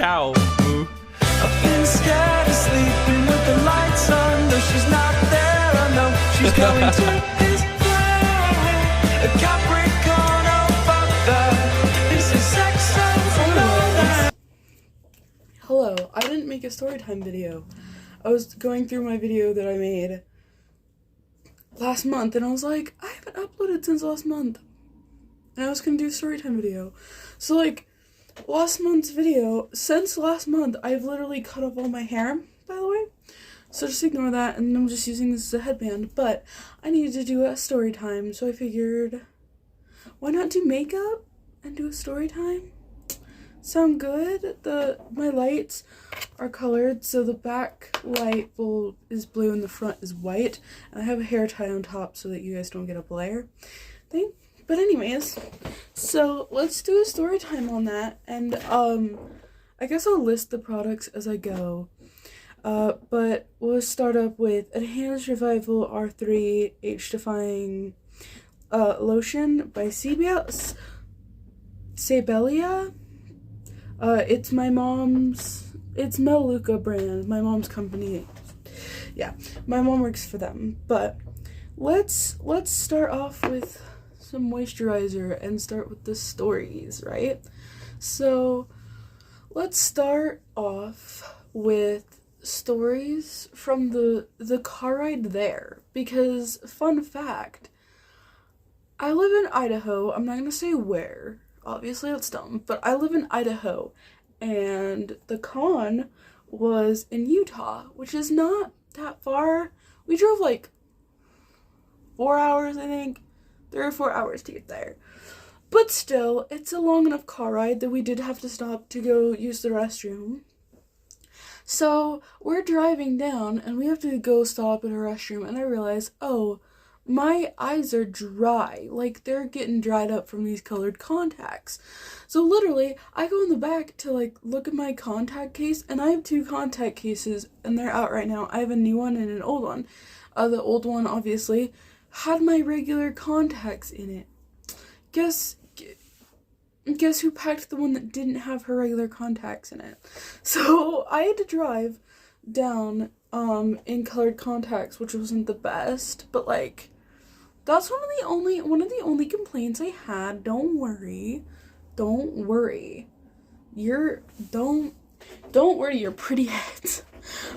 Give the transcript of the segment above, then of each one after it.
cow. Moo. I've been scared of sleeping with the lights on. No, she's not there. I know she's going to his flight. A Capricorn, oh fuck that. This is sex and all that. Hello, I didn't make a storytime video. I was going through my video that I made last month and I was like, I haven't uploaded since last month. And I was gonna do a storytime video. So like, last month's video, since last month, I've literally cut off all my hair, by the way. So just ignore that, and I'm just using this as a headband. But I needed to do a story time, so I figured, why not do makeup and do a story time? Sound good? My lights are colored, so the back light bulb is blue and the front is white. And I have a hair tie on top so that you guys don't get a glare thing. But anyways, so let's do a story time on that, and I guess I'll list the products as I go. But we'll start up with Enhanced Revival R3 Age Defying Lotion by Sebelia. It's Melaleuca brand, my mom's company. Yeah, my mom works for them. But let's start off with some moisturizer and start with the stories, right? So let's start off with stories from the car ride there, because fun fact, I live in Idaho. I'm not gonna say where, obviously that's dumb, but I live in Idaho, and the con was in Utah, which is not that far. We drove like 4 hours, I think, 3 or 4 hours to get there. But still, it's a long enough car ride that we did have to stop to go use the restroom. So we're driving down and we have to go stop at a restroom, and I realize, oh, my eyes are dry. Like, they're getting dried up from these colored contacts. So literally, I go in the back to like look at my contact case, and I have 2 contact cases and they're out right now. I have a new one and an old one. The old one obviously had my regular contacts in it. Guess who packed the one that didn't have her regular contacts in it? So I had to drive down in colored contacts, which wasn't the best, but like, that's one of the only complaints I had. Don't worry. Don't worry, you're pretty heads.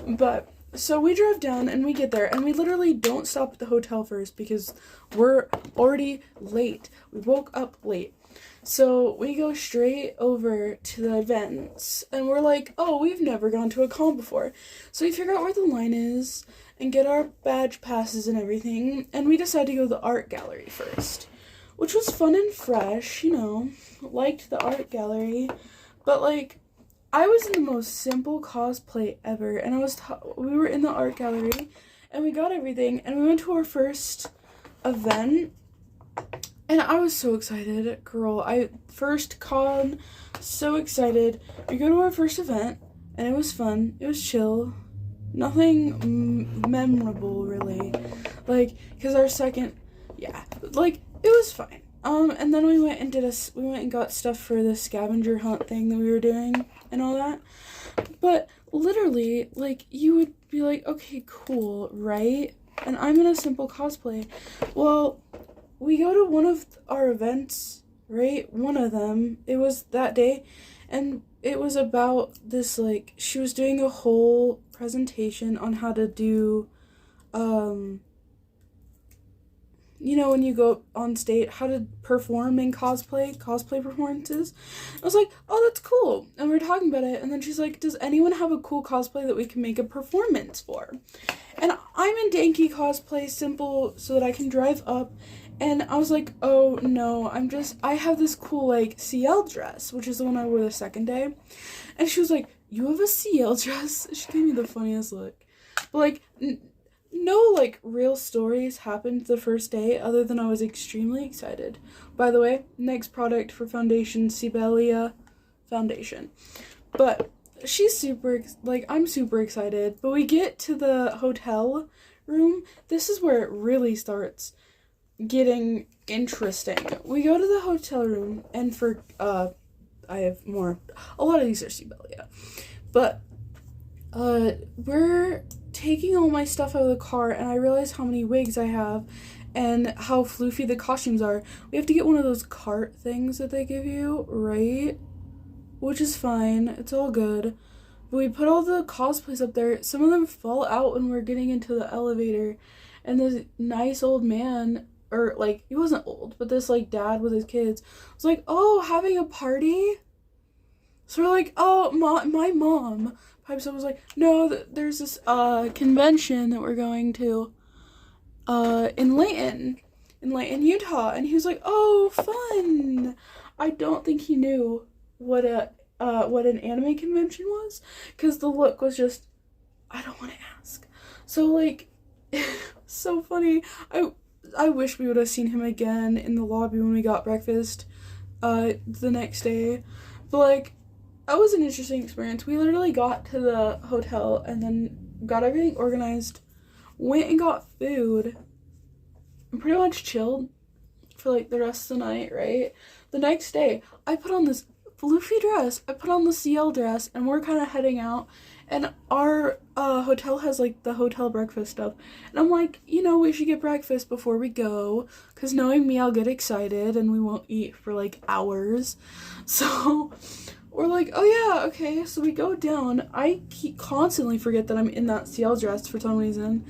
But so we drive down and we get there, and we literally don't stop at the hotel first because we're already late. We woke up late. So we go straight over to the events, and we're like, oh, we've never gone to a con before. So we figure out where the line is and get our badge passes and everything, and we decide to go to the art gallery first, which was fun and fresh, you know, liked the art gallery. But like, I was in the most simple cosplay ever, and we were in the art gallery, and we got everything, and we went to our first event, and I was so excited, girl. First con, so excited. We go to our first event, and it was fun. It was chill. Nothing memorable, really. Like, because our second, yeah, like, it was fine. And then we went and got stuff for the scavenger hunt thing that we were doing and all that. But literally, like, you would be like, okay, cool, right? And I'm in a simple cosplay. Well, we go to one of our events, right? One of them, it was that day, and it was about this, like, she was doing a whole presentation on how to do, you know, when you go on stage, how to perform in cosplay performances. I was like, oh, that's cool. And we were talking about it, and then she's like, does anyone have a cool cosplay that we can make a performance for? And I'm in Danky cosplay, simple, so that I can drive up. And I was like, oh, no, I have this cool, like, CL dress, which is the one I wore the second day. And she was like, you have a CL dress? She gave me the funniest look. But, like, no, like, real stories happened the first day, other than I was extremely excited. By the way, next product for foundation, Sebelia foundation. But she's I'm super excited. But we get to the hotel room. This is where it really starts getting interesting. We go to the hotel room, and for I have more. A lot of these are Seabelia. But we're taking all my stuff out of the car, and I realize how many wigs I have and how floofy the costumes are. We have to get one of those cart things that they give you, right? Which is fine. It's all good. But we put all the cosplays up there. Some of them fall out when we're getting into the elevator. And this nice old man, or like, he wasn't old, but this like dad with his kids was like, oh, having a party? So we're like, oh, my mom pipes up, was like, no, there's this convention that we're going to in Layton, Utah. And he was like, oh, fun. I don't think he knew what an anime convention was, because the look was just, I don't want to ask. So like, so funny. I wish we would have seen him again in the lobby when we got breakfast the next day. But like, that was an interesting experience. We literally got to the hotel and then got everything organized, went and got food, and pretty much chilled for like the rest of the night, right? The next day, I put on this floofy dress, I put on the CL dress, and we're kind of heading out, and our hotel has like the hotel breakfast stuff, and I'm like, we should get breakfast before we go, because knowing me, I'll get excited and we won't eat for like hours. So we're like, oh yeah, okay. So we go down. I constantly forget that I'm in that CL dress for some reason.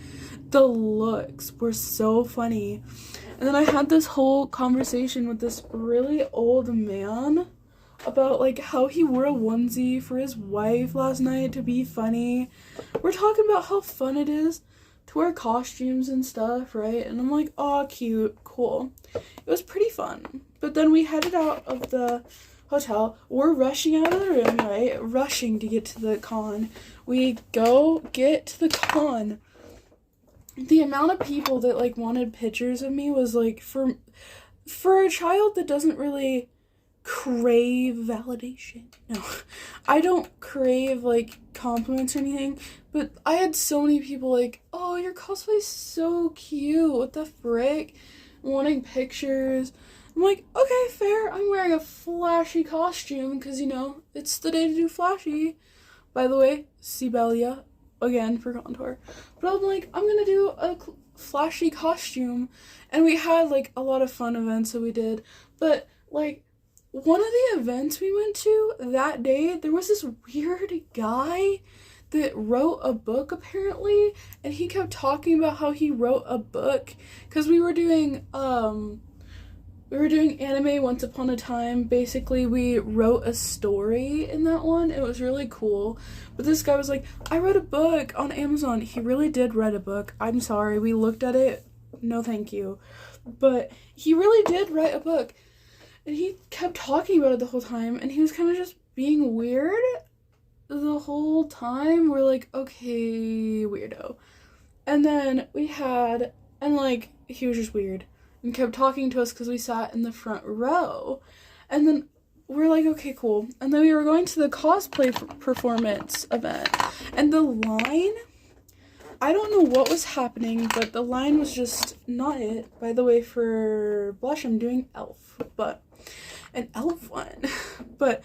The looks were so funny. And then I had this whole conversation with this really old man about like how he wore a onesie for his wife last night to be funny. We're talking about how fun it is to wear costumes and stuff, right? And I'm like, oh, cute, cool. It was pretty fun. But then we headed out of the hotel. We're rushing out of the room, right? Rushing to get to the con. We go get to the con. The amount of people that like wanted pictures of me was like, for a child that doesn't really crave validation. No, I don't crave like compliments or anything, but I had so many people like, oh, your cosplay's so cute, what the frick, wanting pictures. I'm like, okay, fair. I'm wearing a flashy costume because, it's the day to do flashy. By the way, Seabelia, again, for contour. But I'm like, I'm going to do a flashy costume. And we had, like, a lot of fun events that we did. But, like, one of the events we went to that day, there was this weird guy that wrote a book, apparently. And he kept talking about how he wrote a book. Because we were doing anime Once Upon a Time. Basically, we wrote a story in that one. It was really cool. But this guy was like, I wrote a book on Amazon. He really did write a book. I'm sorry. We looked at it. No, thank you. But he really did write a book. And he kept talking about it the whole time. And he was kind of just being weird the whole time. We're like, okay, weirdo. And then he was just weird. And kept talking to us because we sat in the front row. And then we're like, okay, cool. And then we were going to the cosplay performance event. And the line, I don't know what was happening, but the line was just not it. By the way, for blush, I'm doing Elf. But an Elf one. But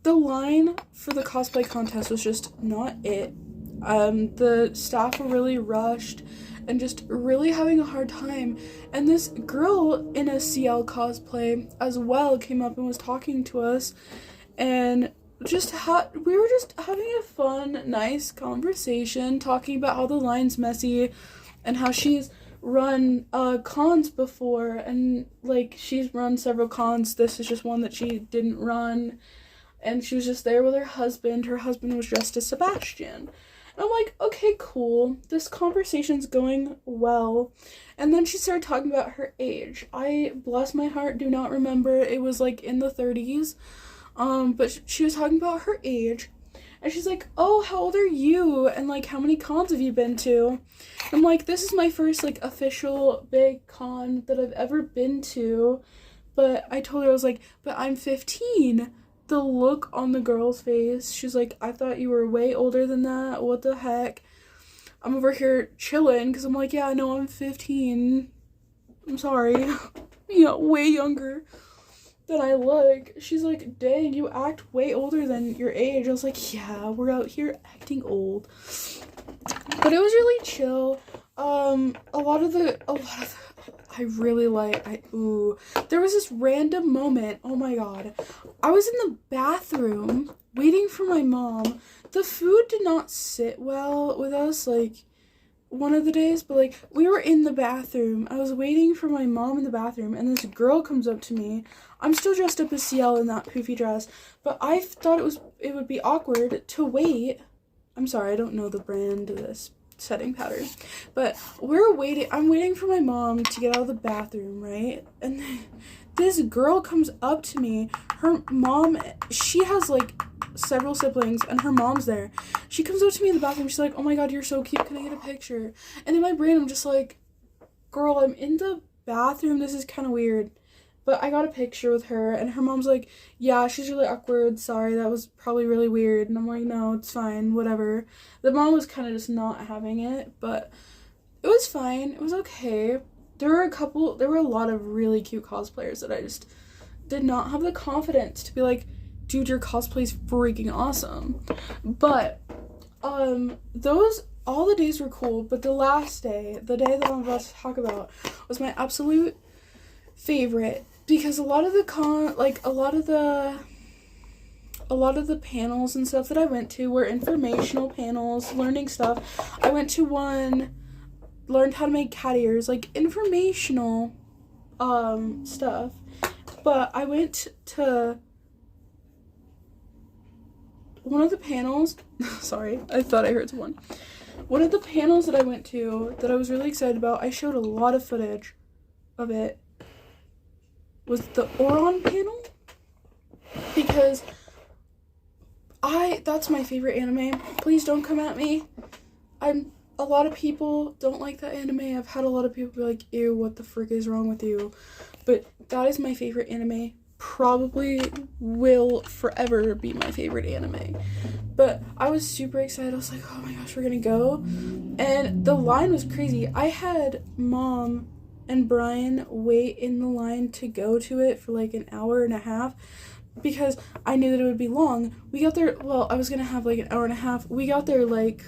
the line for the cosplay contest was just not it. The staff were really rushed and just really having a hard time. And this girl in a CL cosplay as well came up and was talking to us, and we were just having a fun, nice conversation, talking about how the line's messy and how she's run cons before, and like she's run several cons. This is just one that she didn't run, and she was just there with her husband. Her husband was dressed as Sebastian. And I'm like, okay, cool. This conversation's going well. And then she started talking about her age. I, bless my heart, do not remember. It was like in the 30s. But she was talking about her age. And she's like, oh, how old are you? And like, how many cons have you been to? I'm like, this is my first like official big con that I've ever been to. But I told her, I was like, but I'm 15. The look on the girl's face, she's like, I thought you were way older than that. What the heck? I'm over here chilling because I'm like, yeah, no, I'm 15. I'm sorry. Way younger. than I look. She's like, dang, you act way older than your age. I was like, yeah, we're out here acting old. But it was really chill. There was this random moment. Oh my god. I was in the bathroom waiting for my mom. The food did not sit well with us, like, one of the days, but, like, we were in the bathroom. I was waiting for my mom in the bathroom, and this girl comes up to me. I'm still dressed up as CL in that poofy dress, but I thought it would be awkward to wait. I'm sorry, I don't know the brand of this setting powder, but I'm waiting for my mom to get out of the bathroom, right? And then this girl comes up to me. Her mom, she has like several siblings, and her mom's there. She comes up to me in the bathroom. She's like, oh my god, you're so cute, can I get a picture? And in my brain I'm just like, girl, I'm in the bathroom, this is kind of weird. But I got a picture with her, and her mom's like, yeah, she's really awkward, sorry, that was probably really weird. And I'm like, no, it's fine, whatever. The mom was kind of just not having it, but it was fine, it was okay. There were a lot of really cute cosplayers that I just did not have the confidence to be like, dude, your cosplay's freaking awesome. But, all the days were cool, but the last day, the day that I'm about to talk about, was my absolute favorite, because a lot of the panels and stuff that I went to were informational panels, learning stuff. I went to one, learned how to make cat ears, like informational stuff. But I went to one of the panels, sorry, I thought I heard someone. One of the panels that I went to that I was really excited about, I showed a lot of footage of it, was the Auron panel, because that's my favorite anime. Please don't come at me. A lot of people don't like that anime. I've had a lot of people be like, ew, what the frick is wrong with you? But that is my favorite anime. Probably will forever be my favorite anime. But I was super excited. I was like, oh my gosh, we're gonna go. And the line was crazy. I had Mom and Brian wait in the line to go to it for like an hour and a half, because I knew that it would be long. We got there, I was gonna have like an hour and a half. We got there like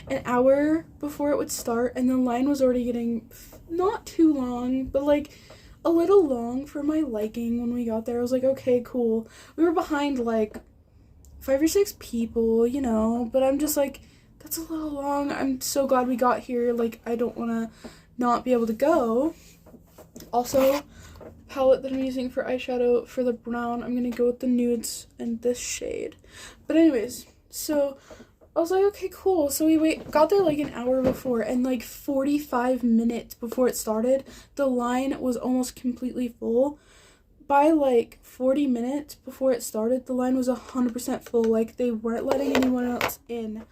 an hour before it would start, and the line was already getting not too long, but like a little long for my liking. When we got there, I was like, okay, cool. We were behind like 5 or 6 people, you know, but I'm just like, that's a little long. I'm so glad we got here. Like, I don't want to not be able to go. Also, palette that I'm using for eyeshadow for the brown, I'm gonna go with the nudes and this shade. But anyways, so I was like, okay, cool. So we got there like an hour before, and like 45 minutes before it started, the line was almost completely full. By like 40 minutes before it started, the line was 100% full. Like, they weren't letting anyone else in.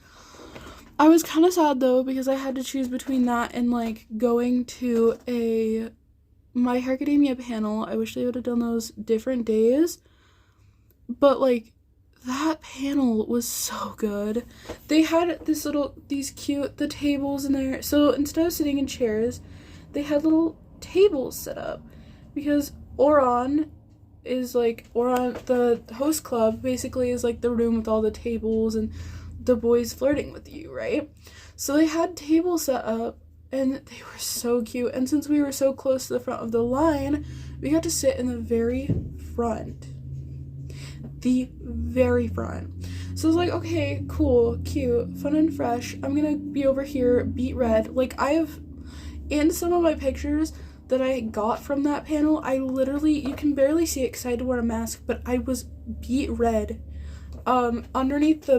I was kind of sad though, because I had to choose between that and like going to a My Hero Academia panel. I wish they would have done those different days, but like, that panel was so good. They had these cute, the tables in there. So instead of sitting in chairs, they had little tables set up, because Auron, the host club basically is like the room with all the tables and the boys flirting with you, right? So they had tables set up, and they were so cute. And since we were so close to the front of the line, we got to sit in the very front. The very front. So I was like, okay, cool, cute, fun and fresh. I'm gonna be over here, beet red. Like, I have, in some of my pictures that I got from that panel, I literally, you can barely see it because I had to wear a mask, but I was beet red. Underneath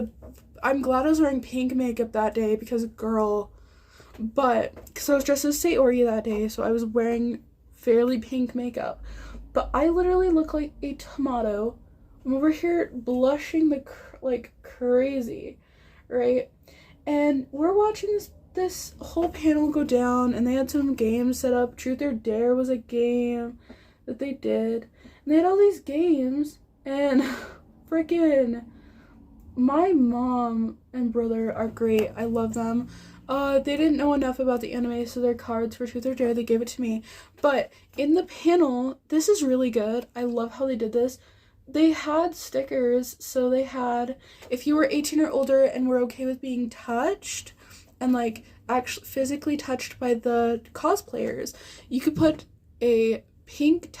I'm glad I was wearing pink makeup that day, because because I was dressed as Saori that day, so I was wearing fairly pink makeup. But I literally look like a tomato. I'm over here blushing like crazy, right? And we're watching this whole panel go down, and they had some games set up. Truth or Dare was a game that they did. And they had all these games, and freaking my mom and brother are great. I love them. They didn't know enough about the anime, so their cards for Truth or Dare, they gave it to me. But in the panel, this is really good. I love how they did this. They had stickers, so they had, if you were 18 or older and were okay with being touched, and like actually physically touched by the cosplayers, you could put a pink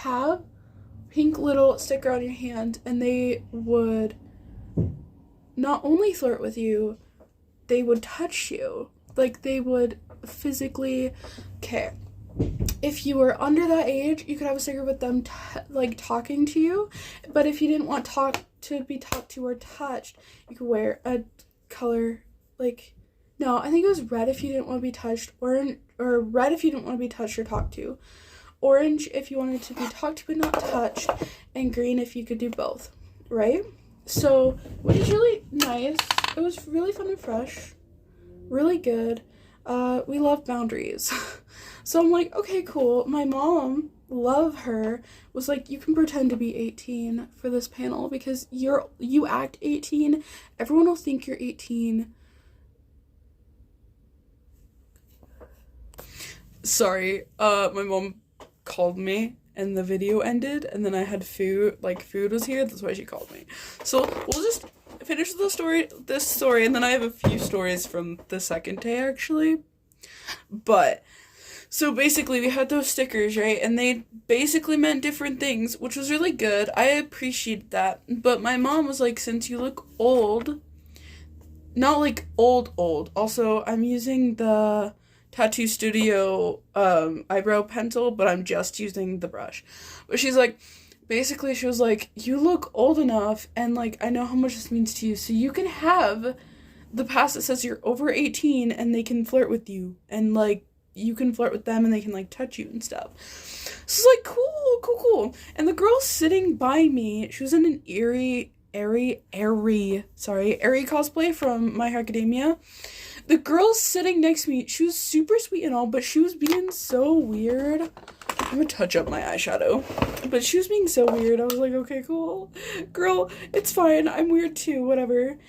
little sticker on your hand, and they would not only flirt with you, they would touch you. Like, they would physically, okay, if you were under that age, you could have a sticker with them like talking to you, but if you didn't want to be talked to or touched, you could wear a color, like, no, I think it was red if you didn't want to be touched, or red if you didn't want to be touched or talked to, orange if you wanted to be talked to but not touched, and green if you could do both, right? So, which is really nice. It was really fun and fresh, really good. We love boundaries. So I'm like, okay, cool. My mom, love her, was like, you can pretend to be 18 for this panel because you act 18. Everyone will think you're 18. Sorry, my mom called me and the video ended, and then I had food was here, that's why she called me. So we'll just finish this story, and then I have a few stories from the second day, actually. But, so basically we had those stickers, right, and they basically meant different things, which was really good. I appreciated that, but my mom was like, since you look old, not like old, also, I'm using the Tattoo Studio eyebrow pencil, but I'm just using the brush. But she's like, basically she was like, you look old enough, and like, I know how much this means to you, so you can have the pass that says you're over 18 and they can flirt with you, and like, you can flirt with them and they can like touch you and stuff. So it's like, cool. And the girl sitting by me, she was in an Eri cosplay from My Hero Academia. The girl sitting next to me, she was super sweet and all, but she was being so weird. I'm gonna touch up my eyeshadow. But she was being so weird. I was like, okay, cool. Girl, it's fine. I'm weird too, whatever.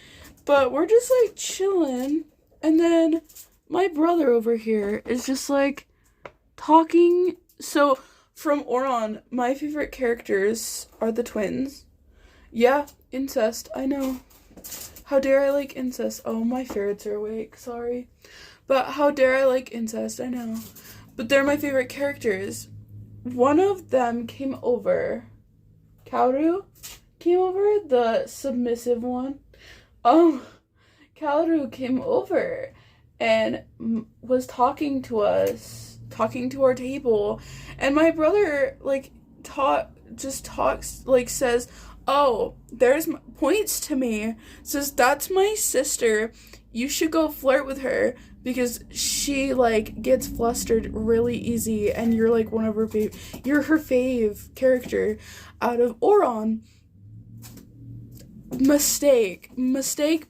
But we're just like chilling. And then my brother over here is just like talking. So from Ouran, my favorite characters are the twins. Yeah, incest, I know. How dare I like incest? Oh, my ferrets are awake, sorry. But how dare I like incest? I know. But they're my favorite characters. One of them came over. Kaoru came over, the submissive one. Kaoru came over and was talking to us, talking to our table. And my brother, like, says, oh, points to me, says, that's my sister, you should go flirt with her, because she, like, gets flustered really easy, and you're, like, one of her you're her fave character out of Ouran. Mistake,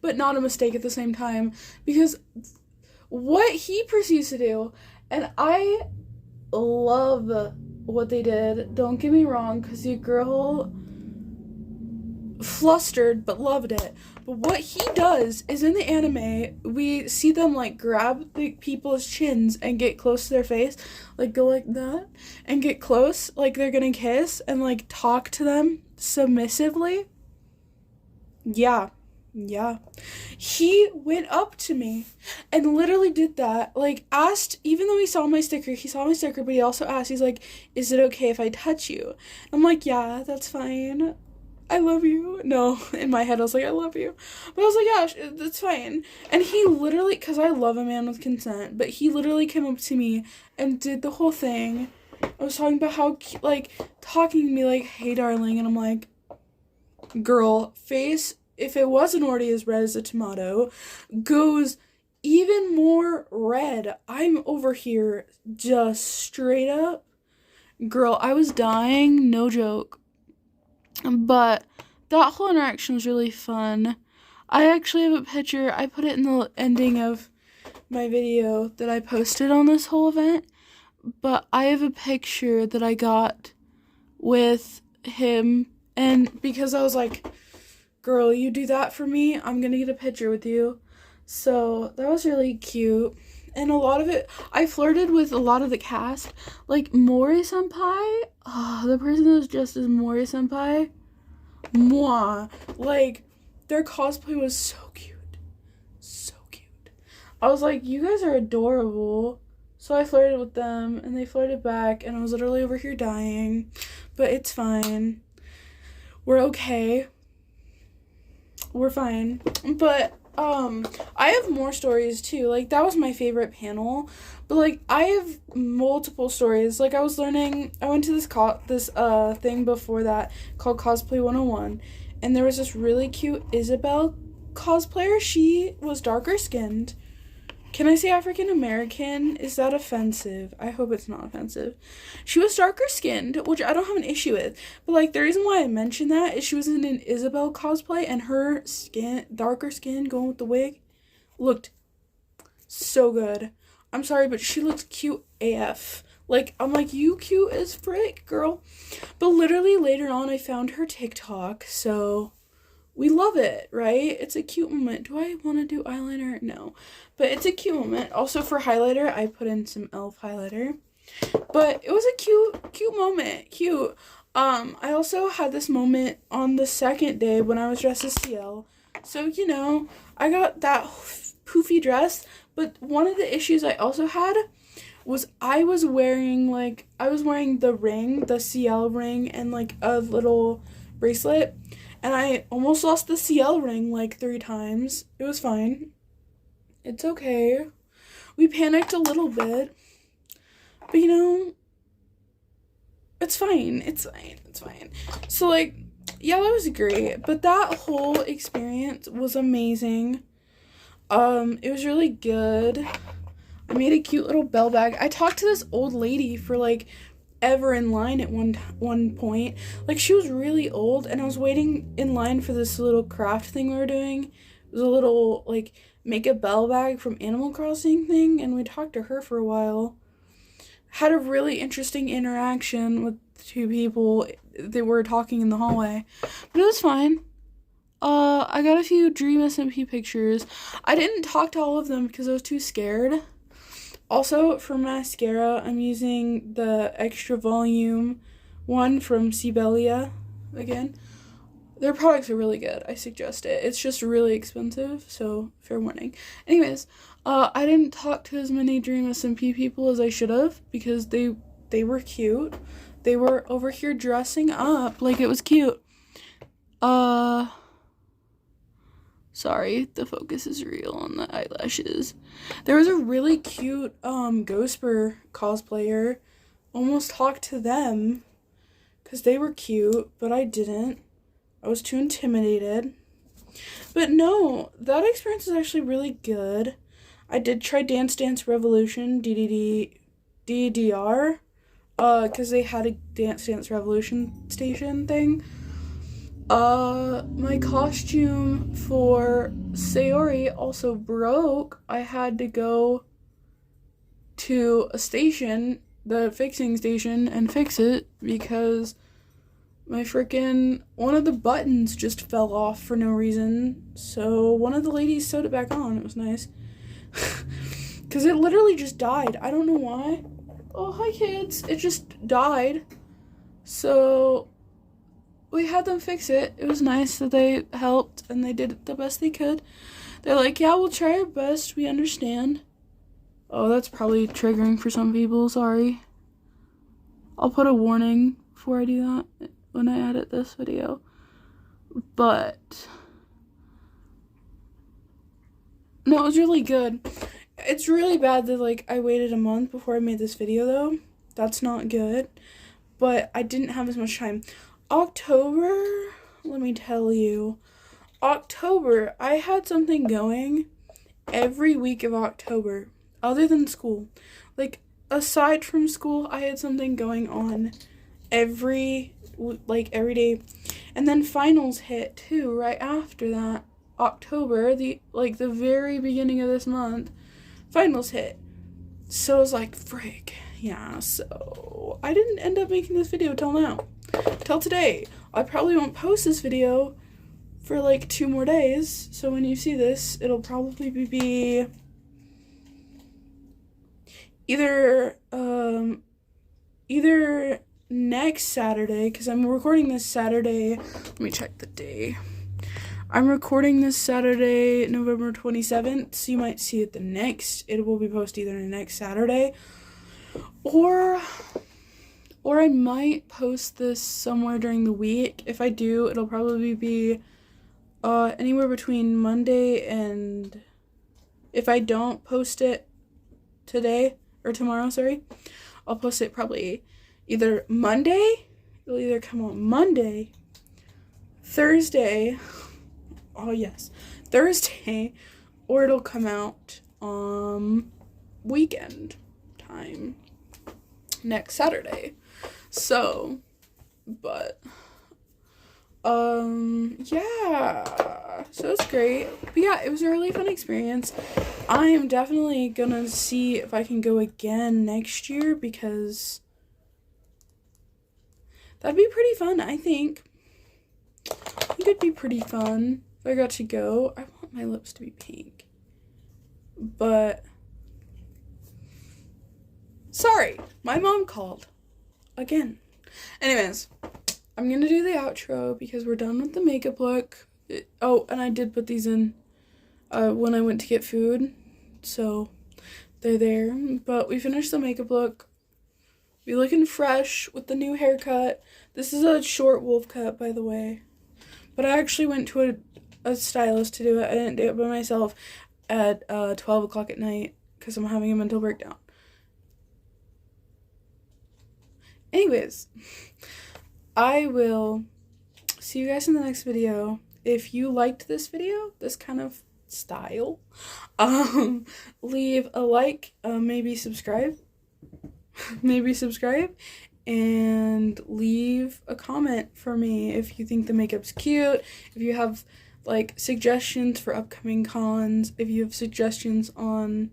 but not a mistake at the same time, because what he proceeds to do, and I love what they did, don't get me wrong, because the girl flustered but loved it. But what he does is, in the anime, we see them like grab the people's chins and get close to their face, like go like that and get close like they're gonna kiss, and like talk to them submissively. Yeah, he went up to me and literally did that, like asked, even though he saw my sticker, but he also asked, he's like, is it okay if I touch you? I'm like, yeah, that's fine, I love you. No, in my head I was like, I love you. But I was like, yeah, that's fine. And he literally, because I love a man with consent, but he literally came up to me and did the whole thing. I was talking about how, like, talking to me like, hey, darling. And I'm like, girl, face, if it wasn't already as red as a tomato, goes even more red. I'm over here just straight up. Girl, I was dying, no joke. But that whole interaction was really fun. I actually have a picture. I put it in the ending of my video that I posted on this whole event. But I have a picture that I got with him. And because I was like, girl, you do that for me, I'm gonna get a picture with you. So that was really cute. and a lot of it, I flirted with a lot of the cast. Like, Mori Senpai, the person that was dressed as Mori Senpai, mwah. Like, their cosplay was so cute. So cute. I was like, you guys are adorable. So I flirted with them, and they flirted back, and I was literally over here dying. But it's fine. We're okay. We're fine. But, I have more stories, too. Like, that was my favorite panel. But, like, I have multiple stories. Like, I went to this thing before that called Cosplay 101. And there was this really cute Isabelle cosplayer. She was darker skinned. Can I say African American? Is that offensive? I hope it's not offensive. She was darker skinned, which I don't have an issue with. But, like, the reason why I mentioned that is she was in an Isabelle cosplay, and her skin, darker skin, going with the wig, looked so good. I'm sorry, but she looked cute AF. Like, I'm like, you cute as frick, girl. But literally later on, I found her TikTok, so we love it, right? It's a cute moment. Do I want to do eyeliner? No. But it's a cute moment. Also, for highlighter, I put in some e.l.f. highlighter. But it was a cute moment. Cute. I also had this moment on the second day when I was dressed as CL. So, you know, I got that poofy dress. But one of the issues I also had was I was wearing the ring, the CL ring, and, like, a little bracelet. And I almost lost the CL ring, like, 3 times. It was fine. It's okay. We panicked a little bit. But, you know, it's fine. It's fine. It's fine. So, like, yeah, that was great. But that whole experience was amazing. It was really good. I made a cute little bell bag. I talked to this old lady for, like, ever in line at one point. Like, she was really old, and I was waiting in line for this little craft thing we were doing. It was a little, like, make a bell bag from Animal Crossing thing, and we talked to her for a while. Had a really interesting interaction with 2 people that were talking in the hallway, but it was fine. I got a few Dream SMP pictures. I didn't talk to all of them because I was too scared. Also, for mascara, I'm using the extra volume one from Sibelius again. Their products are really good. I suggest it. It's just really expensive, so fair warning. Anyways, I didn't talk to as many Dream SMP people as I should have because they were cute. They were over here dressing up like it was cute. Sorry, the focus is real on the eyelashes. There was a really cute Ghostper cosplayer. Almost talked to them because they were cute, but I didn't. I was too intimidated. But no, that experience was actually really good. I did try Dance Dance Revolution, DDR, because they had a Dance Dance Revolution station thing. My costume for Sayori also broke. I had to go to a station, the fixing station, and fix it because one of the buttons just fell off for no reason. So one of the ladies sewed it back on. It was nice. Because it literally just died. I don't know why. Oh, hi kids. It just died. So we had them fix it. It was nice that they helped and they did the best they could. They're like, yeah, we'll try our best. We understand. Oh, that's probably triggering for some people. Sorry. I'll put a warning before I do that when I edit this video. But no, it was really good. It's really bad that, like, I waited a month before I made this video, though. That's not good. But I didn't have as much time. October, let me tell you. October, I had something going every week of October, other than school. Like, aside from school, I had something going on every day. And then finals hit, too, right after that. October, the very beginning of this month, finals hit. So I was like, frick. Yeah, so I didn't end up making this video till now. Till today. I probably won't post this video for like 2 more days. So when you see this, it'll probably be either either next Saturday, because I'm recording this Saturday. Let me check the day. I'm recording this Saturday, November 27th, so you might see it it will be posted either next Saturday, or I might post this somewhere during the week. If I do, it'll probably be anywhere between Monday and, if I don't post it today, or tomorrow, sorry, I'll post it probably either Monday, it'll either come out Monday, Thursday, oh yes, Thursday, or it'll come out weekend time, next Saturday. So, but yeah, so it's great. But yeah, it was a really fun experience. I am definitely gonna see if I can go again next year, because that'd be pretty fun, I think. I think it'd be pretty fun if I got to go. I want my lips to be pink. But, sorry, my mom called. Again. Anyways, I'm gonna do the outro because we're done with the makeup look. Oh, and I did put these in when I went to get food. So, they're there. But we finished the makeup look. We looking fresh with the new haircut. This is a short wolf cut, by the way. But I actually went to a stylist to do it. I didn't do it by myself at 12 o'clock at night because I'm having a mental breakdown. Anyways, I will see you guys in the next video. If you liked this video, this kind of style, leave a like, maybe subscribe, and leave a comment for me if you think the makeup's cute, if you have like suggestions for upcoming cons, if you have suggestions on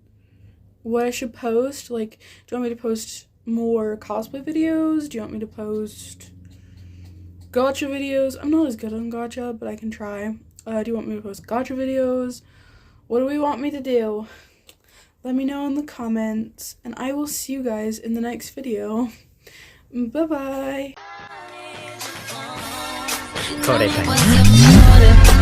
what I should post. Like, do you want me to post more cosplay videos? Do you want me to post gacha videos? I'm not as good on gacha, but I can try. Do you want me to post gacha videos? What do we want me to do? Let me know in the comments, and I will see you guys in the next video. Bye bye. これかな